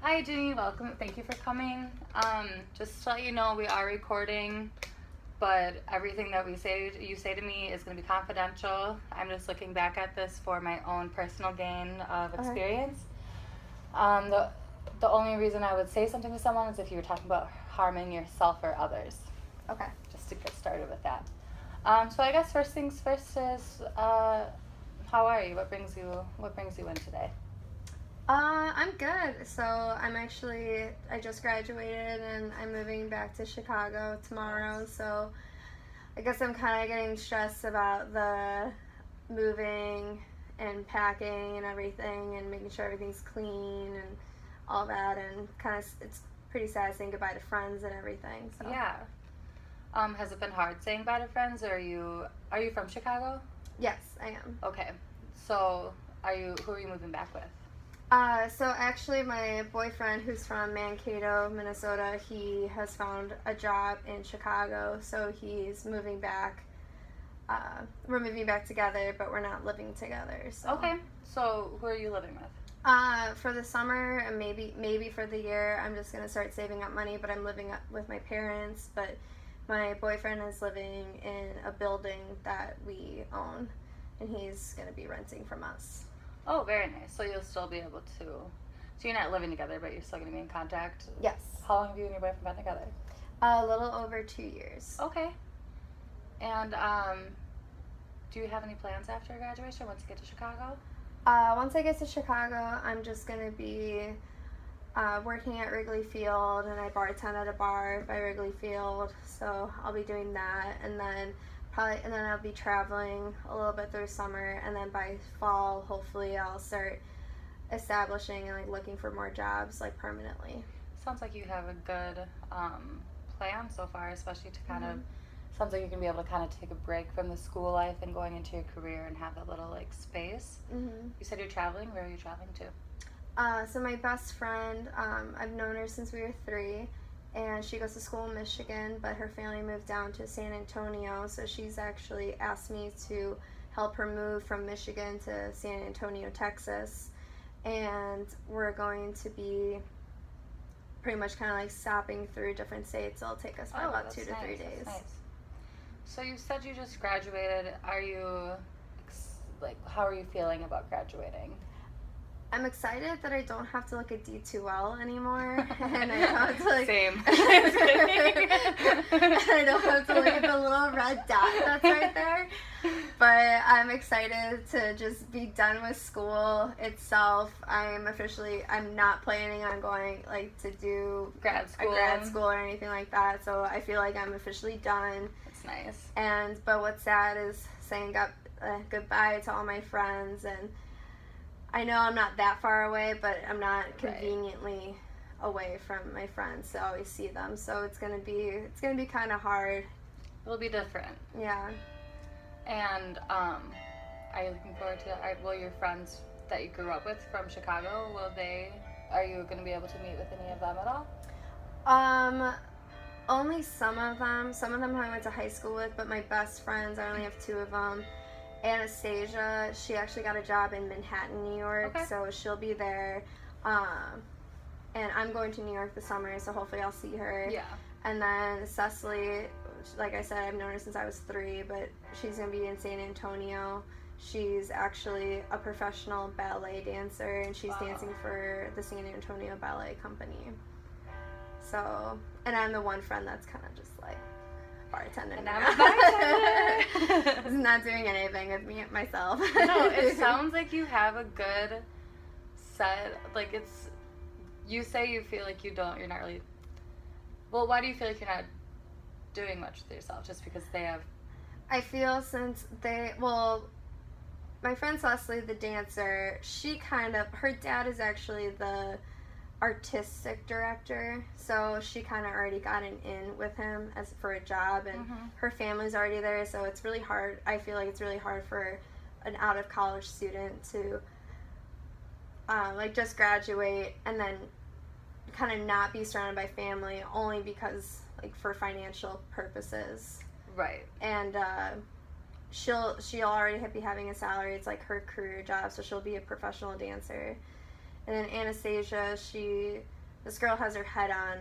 Hi, Ginny. Welcome. Thank you for coming. Just to let you know, we are recording, but everything that you say to me is going to be confidential. I'm just looking back at this for my own personal gain of experience. The only reason I would say something to someone is if you were talking about harming yourself or others. Okay. Just to get started with that. So I guess first things first is, how are you? What brings you in today? I'm good. So I just graduated and I'm moving back to Chicago tomorrow. So I guess I'm kind of getting stressed about the moving and packing and everything and making sure everything's clean and all that. And it's pretty sad saying goodbye to friends and everything. So. Yeah. Has it been hard saying bye to friends, or are you from Chicago? Yes, I am. Okay. So who are you moving back with? So actually my boyfriend, who's from Mankato, Minnesota, he has found a job in Chicago, so he's moving back. We're moving back together, but we're not living together. So. Okay. So who are you living with? For the summer and maybe for the year, I'm just gonna start saving up money, but I'm living up with my parents. But my boyfriend is living in a building that we own, and he's gonna be renting from us. Oh, very nice. So you'll still be able to. So you're not living together, but you're still going to be in contact? Yes. How long have you and your boyfriend been together? A little over 2 years. Okay. And do you have any plans after graduation once you get to Chicago? Once I get to Chicago, I'm just going to be working at Wrigley Field, and I bartend at a bar by Wrigley Field, so I'll be doing that, and then I'll be traveling a little bit through summer, and then by fall, hopefully, I'll start establishing and looking for more jobs permanently. Sounds like you have a good plan so far, especially to kind of. Sounds like you're gonna be able to kind of take a break from the school life and going into your career and have a little space. Mm-hmm. You said you're traveling. Where are you traveling to? So my best friend, I've known her since we were 3. And she goes to school in Michigan, but her family moved down to San Antonio, so she's actually asked me to help her move from Michigan to San Antonio, Texas. And we're going to be pretty much kind of stopping through different states. It'll take us about 2 to 3 days. That's nice. So you said you just graduated. Are you, how are you feeling about graduating? I'm excited that I don't have to look at D2L anymore, and I don't have to Same. I don't have to look at the little red dot that's right there. But I'm excited to just be done with school itself. I'm not planning on going to do grad school or anything like that. So I feel like I'm officially done. That's nice. But what's sad is saying goodbye to all my friends, and I know I'm not that far away, but I'm not conveniently away from my friends to always see them. So it's gonna be kind of hard. It'll be different. Yeah. And are you looking forward to? Will your friends that you grew up with from Chicago? Are you gonna be able to meet with any of them at all? Only some of them. Some of them I went to high school with, but my best friends, I only have 2 of them. Anastasia, she actually got a job in Manhattan, New York, so she'll be there. And I'm going to New York this summer, so hopefully I'll see her. Yeah. And then Cecily, like I said, I've known her since I was 3, but she's going to be in San Antonio. She's actually a professional ballet dancer, and she's dancing for the San Antonio Ballet Company. So, and I'm the one friend that's kind of just bartender. And I'm a bartender. Not doing anything with me myself. No, it sounds like you have a good set. You say you feel like you're not really. Well, why do you feel like you're not doing much with yourself? Just because they have. I feel my friend Cecily, the dancer, her dad is actually the artistic director, so she kind of already got an in with him for a job, and her family's already there, so it's really hard. I feel like it's really hard for an out of college student to just graduate and then kind of not be surrounded by family only because for financial purposes. Right. And she'll already be having a salary. It's her career job, so she'll be a professional dancer. And then Anastasia, she this girl has her head on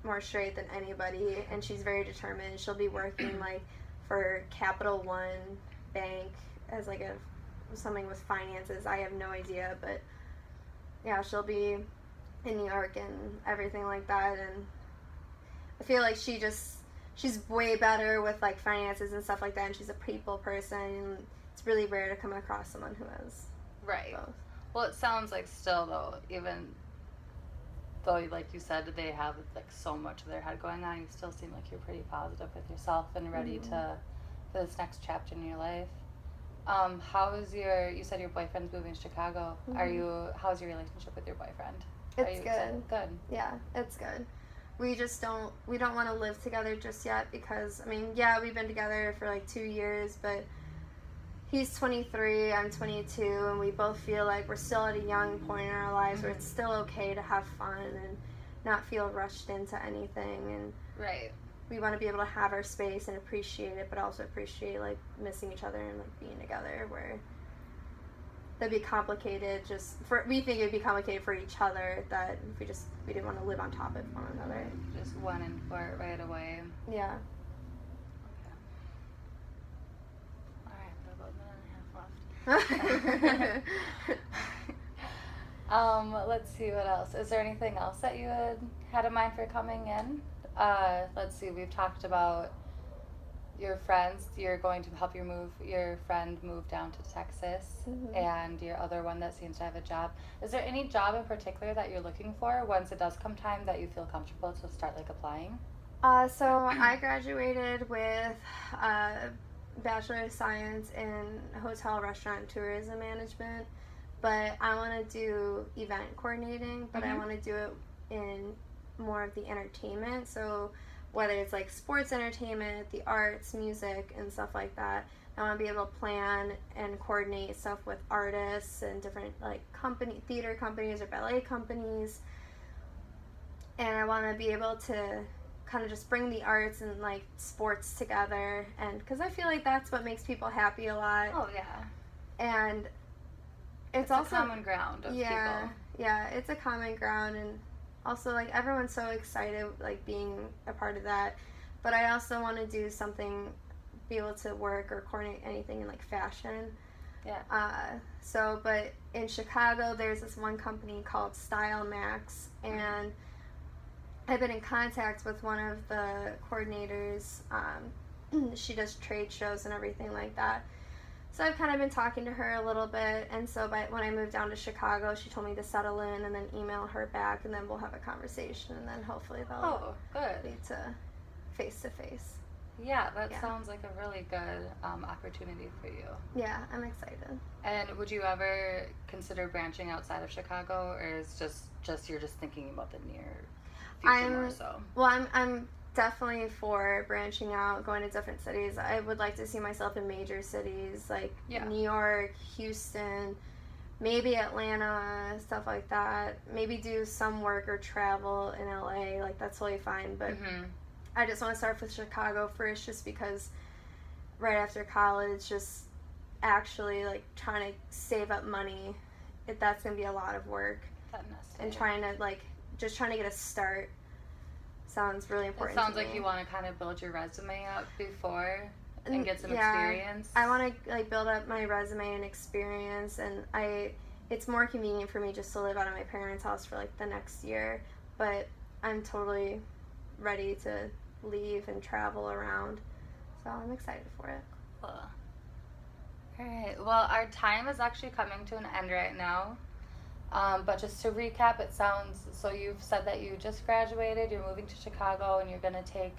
more straight than anybody, and she's very determined. She'll be working like for Capital One Bank as like something with finances. I have no idea, but yeah, she'll be in New York and everything like that. And I feel like she's way better with like finances and stuff like that, and she's a people person. And it's really rare to come across someone who has Right. both. Well, it sounds like still though, even though like you said they have like so much of their head going on, you still seem like you're pretty positive with yourself and ready to for this next chapter in your life. How is you said your boyfriend's moving to Chicago. How's your relationship with your boyfriend? It's good. Good. Yeah, it's good. We don't want to live together just yet because, I mean, yeah, we've been together for like 2 years, but he's 23, I'm 22, and we both feel like we're still at a young point in our lives where it's still okay to have fun and not feel rushed into anything. And Right. we want to be able to have our space and appreciate it, but also appreciate like missing each other and like being together. Where that'd be complicated. We think it'd be complicated for each other that if we didn't want to live on top of one another. Just one in for it right away. Yeah. Okay. All right, we have about a minute and a half left. Let's see what else. Is there anything else that you had in mind for coming in? Let's see. We've talked about your friends. You're going to help your friend move down to Texas, and your other one that seems to have a job. Is there any job in particular that you're looking for once it does come time that you feel comfortable to start like applying? So I graduated with a Bachelor of Science in Hotel, Restaurant, and Tourism Management, but I want to do event coordinating, but I want to do it in more of the entertainment. So whether it's like sports entertainment, the arts, music, and stuff like that, I want to be able to plan and coordinate stuff with artists and different like theater companies or ballet companies. And I want to be able to kind of just bring the arts and like sports together, and because I feel like that's what makes people happy a lot. Oh yeah. And it's a also common ground of people. Yeah, it's a common ground, and also like everyone's so excited like being a part of that. But I also want to do something, be able to work or coordinate anything in like fashion. Yeah. But in Chicago there's this one company called Style Max, and I've been in contact with one of the coordinators. She does trade shows and everything like that. So I've kind of been talking to her a little bit, and so when I moved down to Chicago, she told me to settle in and then email her back, and then we'll have a conversation, and then hopefully they'll lead to face-to-face. Yeah, that sounds like a really good opportunity for you. Yeah, I'm excited. And would you ever consider branching outside of Chicago, or is just you're just thinking about the near future more so? Well, I'm definitely for branching out, going to different cities. I would like to see myself in major cities like New York, Houston, maybe Atlanta, stuff like that. Maybe do some work or travel in LA, like that's totally fine. But I just want to start with Chicago first, just because right after college, just actually like trying to save up money, that's going to be a lot of work. And trying to get a start sounds really important. It sounds to me. like you want to kind of build your resume up before and get some experience. I want to like build up my resume and experience, and it's more convenient for me just to live out of my parents' house for like the next year, but I'm totally ready to leave and travel around, so I'm excited for it. Cool. Alright, well our time is actually coming to an end right now. But just to recap, it sounds, so you've said that you just graduated, you're moving to Chicago, and you're going to take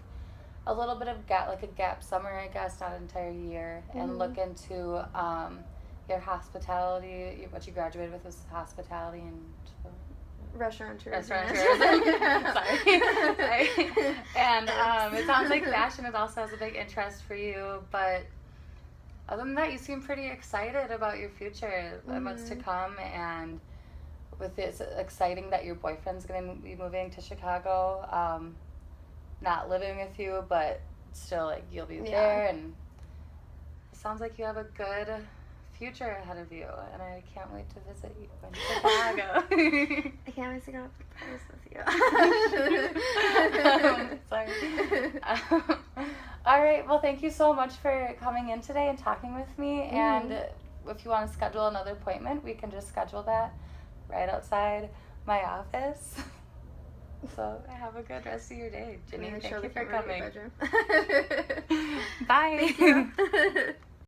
a little bit of a gap summer, I guess, not an entire year, and look into your hospitality. What you graduated with was hospitality and Restaurant tourism. Sorry. And it sounds like fashion also has a big interest for you, but other than that, you seem pretty excited about your future and what's to come, and it's exciting that your boyfriend's going to be moving to Chicago, not living with you, but still, like, you'll be there, and it sounds like you have a good future ahead of you, and I can't wait to visit you in Chicago. I can't nice to get up the price with you. Sorry. All right. Well, thank you so much for coming in today and talking with me. And if you want to schedule another appointment, we can just schedule that right outside my office. So have a good rest of your day, Ginny. Thank you for coming. Bye. Bye. Thank you.